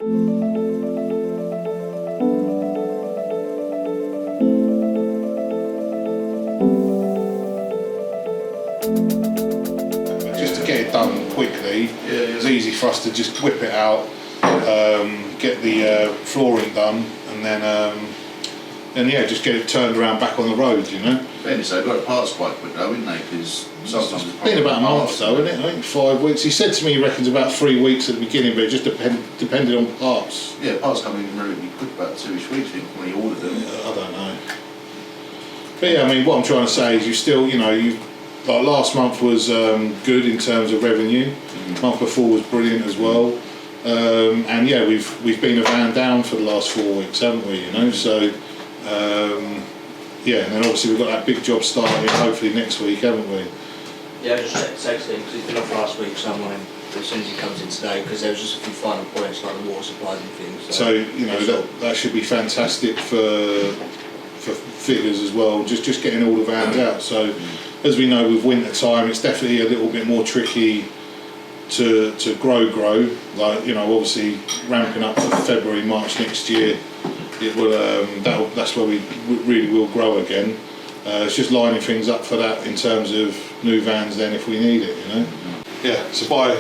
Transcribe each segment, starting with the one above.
Just to get it done quickly, it was easy for us to just whip it out, get the flooring done, and then yeah, just get it turned around back on the road, you know. Fairness, they've got parts quite quick though, haven't they? Because sometimes it's been about a month though, isn't it? I think 5 weeks. He said to me he reckons about 3 weeks at the beginning, but it just depended on parts. Yeah, parts come in relatively quick, about 2-ish weeks when you order them. Yeah, I don't know. But yeah, I mean, what I'm trying to say is you still, you know, like last month was good in terms of revenue. Month before was brilliant as well. And yeah, we've been a van down for the last 4 weeks, haven't we? You know, so yeah, and then obviously we've got that big job starting hopefully next week, haven't we? Yeah, I just checked the text thing because he's been off last week, so I'm on him as soon as he comes in today because there was just a few final points like the water supplies and things. So you know that should be fantastic for figures as well. Just getting all the vans out. So as we know with winter time, it's definitely a little bit more tricky to grow. Like, you know, obviously ramping up for February, March next year, it will that's where we really will grow again. It's just lining things up for that in terms of new vans then if we need it, you know. Yeah, so by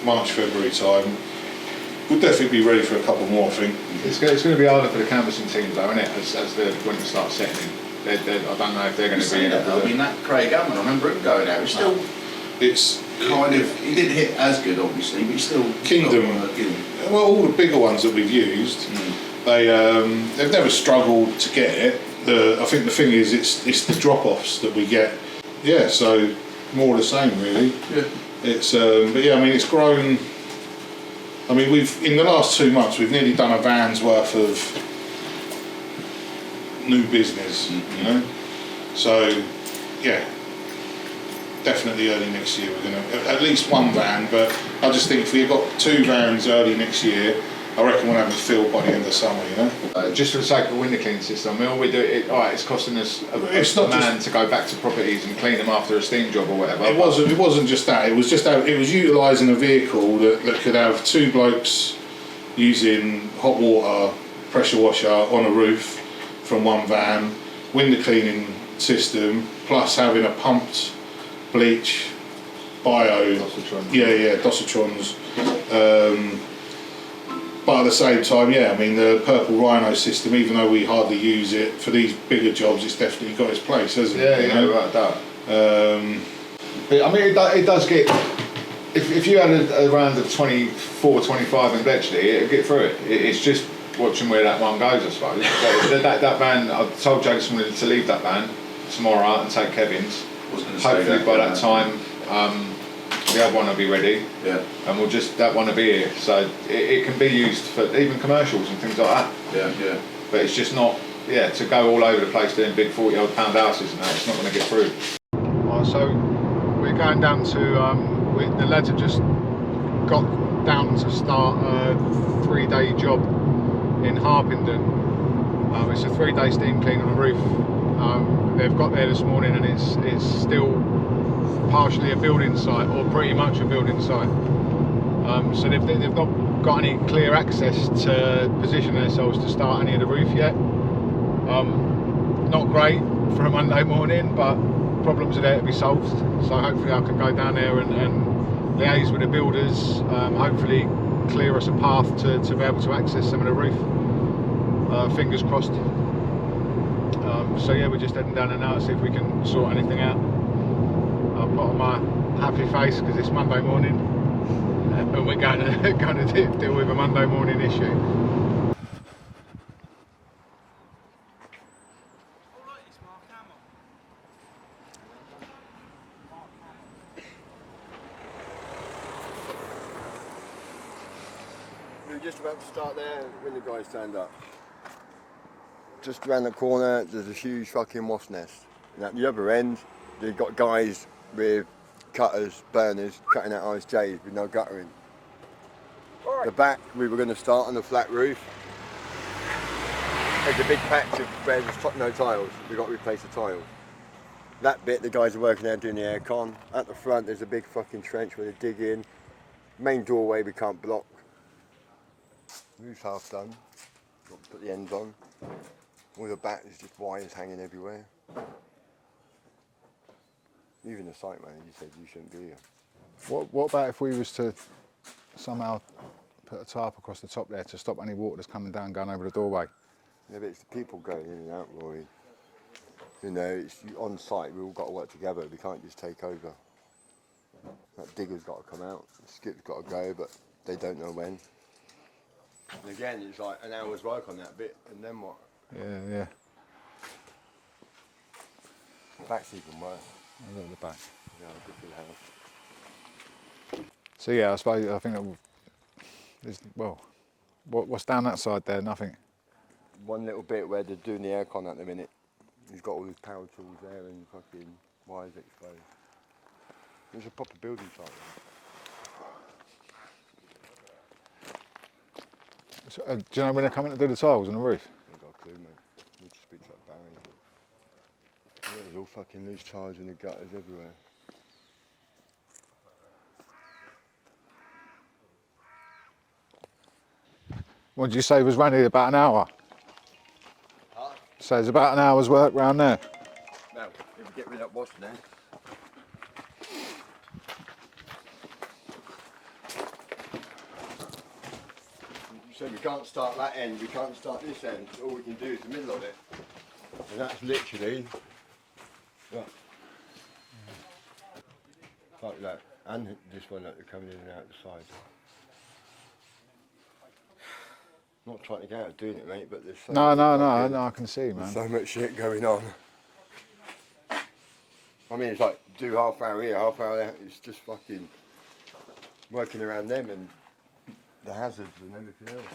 March, February time, we'll definitely be ready for a couple more, I think. It's going to be harder for the canvassing teams though, isn't it, as the winter starts setting in. I don't know if they're going to be in it. I mean, that Craig Hammond, I remember him going out, it's kind of, he didn't hit as good obviously, but he's still Kingdom. Well, all the bigger ones that we've used, they've never struggled to get it. I think the thing is it's the drop-offs that we get. Yeah, so more the same really. Yeah. It's but yeah, I mean it's grown. I mean we've in the last 2 months we've nearly done a van's worth of new business, you know. So yeah, definitely early next year we're gonna at least one van. But I just think if we've got 2 vans early next year, I reckon we'll have it filled by the end of summer, you know. Just for the sake of the window cleaning system, I mean, all we do, it's costing us a man to go back to properties and clean them after a steam job or whatever. It wasn't just that. It was just it was utilising a vehicle that could have 2 blokes using hot water pressure washer on a roof from one van, window cleaning system, plus having a pumped bleach bio. Dositrons. But at the same time, yeah, I mean the Purple Rhino system, even though we hardly use it for these bigger jobs, it's definitely got its place, hasn't it? Yeah, without that. But I mean, it does get. If you had a round of 24, 25 in Bletchley, it'll get through it. It's just watching where that one goes, I suppose. that van, I told Jason to leave that van tomorrow and take Kevin's. Hopefully by that time. The other one will be ready, and that one will be here. So it can be used for even commercials and things like that. Yeah. But it's just not, to go all over the place doing big 40-odd pound houses and that. It's not going to get through. So we're going down to the lads have just got down to start a 3-day job in Harpenden. It's a 3-day steam clean on the roof. They've got there this morning and it's still partially a building site, or pretty much a building site. So they've not got any clear access to position themselves to start any of the roof yet. Not great for a Monday morning, but problems are there to be solved. So hopefully I can go down there and liaise with the builders, hopefully clear us a path to be able to access some of the roof. Fingers crossed. So yeah, we're just heading down there now to see if we can sort anything out. I'll put on my happy face because it's Monday morning and we're going to deal with a Monday morning issue. We were just about to start there when the guys turned up. Just around the corner there's a huge fucking wasp nest, and at the other end they've got guys with cutters, burners, cutting out ISJs with no guttering. Right. The back, we were going to start on the flat roof. There's a big patch of where there's no tiles. We've got to replace the tiles. That bit, the guys are working there doing the aircon. At the front, there's a big fucking trench where they dig in. Main doorway we can't block. Roof's half done. Got to put the ends on. All the back is just wires hanging everywhere. Even the site manager said you shouldn't be here. What about if we was to somehow put a tarp across the top there to stop any water that's coming down going over the doorway? Yeah, but it's the people going in and out, Rory. You know, it's on site, we've all got to work together, we can't just take over. That digger's got to come out, the skip's got to go, but they don't know when. And again, it's like an hour's work on that bit, and then what? Yeah. The back's even worse. A little bit back. Yeah, good for the house. So yeah, I think that there's, well, what's down that side there? Nothing. One little bit where they're doing the aircon at the minute. He's got all his power tools there and fucking wires exposed. There's a proper building site there. So, do you know when they're coming to do the tiles on the roof? I've got a clue, mate. Need to speak to that Barry. Yeah, there's all fucking loose tiles in the gutters everywhere. What did you say was running about an hour? Huh? So it's about an hour's work round there. Now, if we get rid of that wash then. So we can't start that end, we can't start this end. All we can do is the middle of it. And that's literally, look, like that. And this one that they're coming in and out the side. Not trying to get out of doing it, mate, but there's so No, much I can see, man. There's so much shit going on. I mean, it's like do half hour here, half hour there. It's just fucking working around them and the hazards and everything else.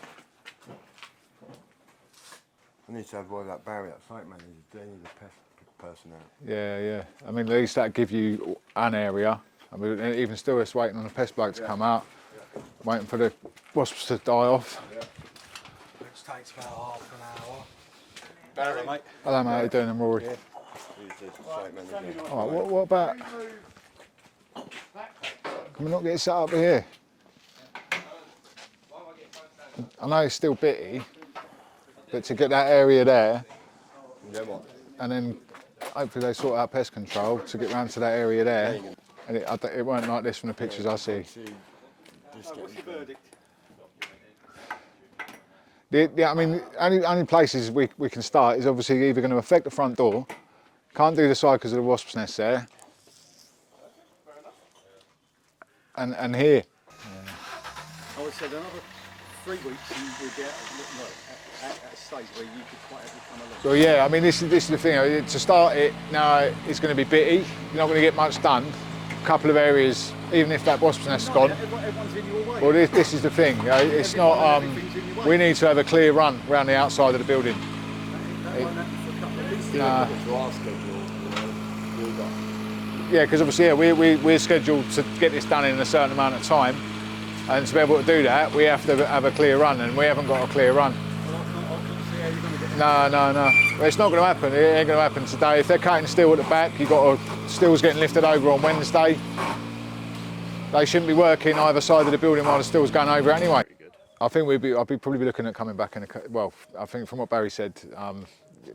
I need to have one of that Barry, that site manager, they need a pest person out. Yeah. I mean, at least that give you an area. I mean, even still, it's waiting on the pest bloke to come out, waiting for the wasps to die off. Which takes about half an hour. Barry, Mate. Hello, mate. How you doing, I'm Rory? he's the site manager. All right, what about? Can we not get it set up here? I know it's still bitty, but to get that area there, Yeah, what? and then hopefully they sort out pest control to get round to that area there. And it weren't like this from the pictures I see. What's your verdict? I mean, only places we can start is obviously either going to affect the front door. Can't do the side because of the wasp's nest there. And here. I would say another 3 weeks and we'll get at a stage where you could quite happily come along. Well, yeah, I mean, this is the thing. To start it, now it's going to be bitty. You're not going to get much done. A couple of areas, even if that wasp's nest's gone. Everyone's in your way. Well, this is the thing. You know, it's not. We need to have a clear run around the outside of the building. That won't happen for a couple of weeks. Nah. To our schedule, we've got. Yeah, because obviously, we're scheduled to get this done in a certain amount of time, and to be able to do that, we have to have a clear run, and we haven't got a clear run. I can't see how you're going to get No. Well, it's not going to happen. It ain't going to happen today. If they're cutting steel at the back, steel's getting lifted over on Wednesday. They shouldn't be working either side of the building while the steel's going over anyway. I think I'd probably be looking at coming back in well, I think from what Barry said,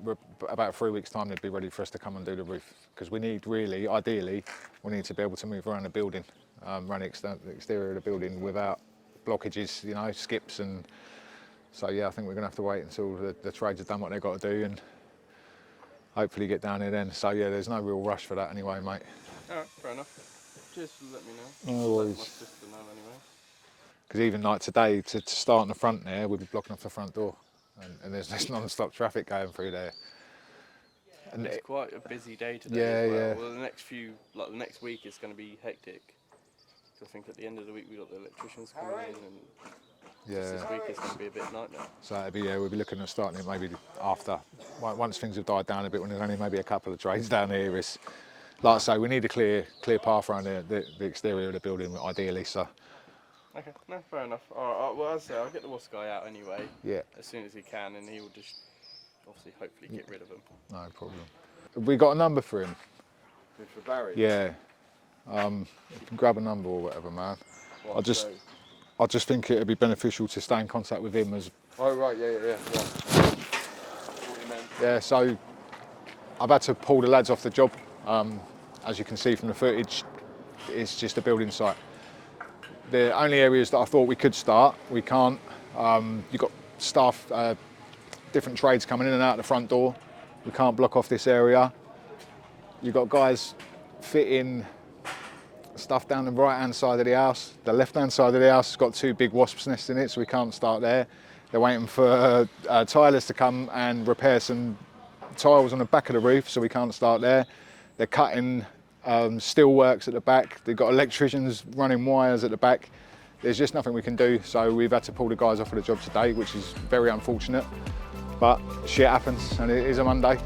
we're about 3 weeks' time they'd be ready for us to come and do the roof, because we need ideally, we need to be able to move around the building, run the exterior of the building without blockages, skips, and so yeah, I think we're going to have to wait until the trades have done what they've got to do and hopefully get down here then. So yeah, there's no real rush for that anyway, mate. Alright, fair enough. Just let me know. No Let worries. my sister know anyway. Because even like today, to start on the front there, we'd be blocking off the front door, and there's non-stop traffic going through there. And It's quite a busy day today Yeah, as well. yeah. Well, the next week is going to be hectic. So I think at the end of the week we've got the electricians coming in, and just this week is going to be a bit nightmare. So we'll be looking at starting it maybe after, once things have died down a bit, when there's only maybe a couple of trades down here. It's, like I say, we need a clear path around the exterior of the building, ideally. So Okay, no, fair enough. Alright, well, as I say, I'll get the wasp guy out anyway, yeah, as soon as he can, and he will just, obviously, hopefully get rid of them. no problem. Have we got a number for him? Good for Barry. Yeah. You can grab a number or whatever, man. What, I'll just. so I just think it would be beneficial to stay in contact with him as. Oh right, yeah. Yeah, so I've had to pull the lads off the job. As you can see from the footage, it's just a building site. The only areas that I thought we could start, we can't. You've got staff, different trades coming in and out the front door. We can't block off this area. You've got guys fitting stuff down the right-hand side of the house. The left-hand side of the house has got 2 big wasps' nests in it, so we can't start there. They're waiting for tilers to come and repair some tiles on the back of the roof, so we can't start there. They're cutting steel works at the back. They've got electricians running wires at the back. There's just nothing we can do, so we've had to pull the guys off of the job today, which is very unfortunate. But shit happens, and it is a Monday.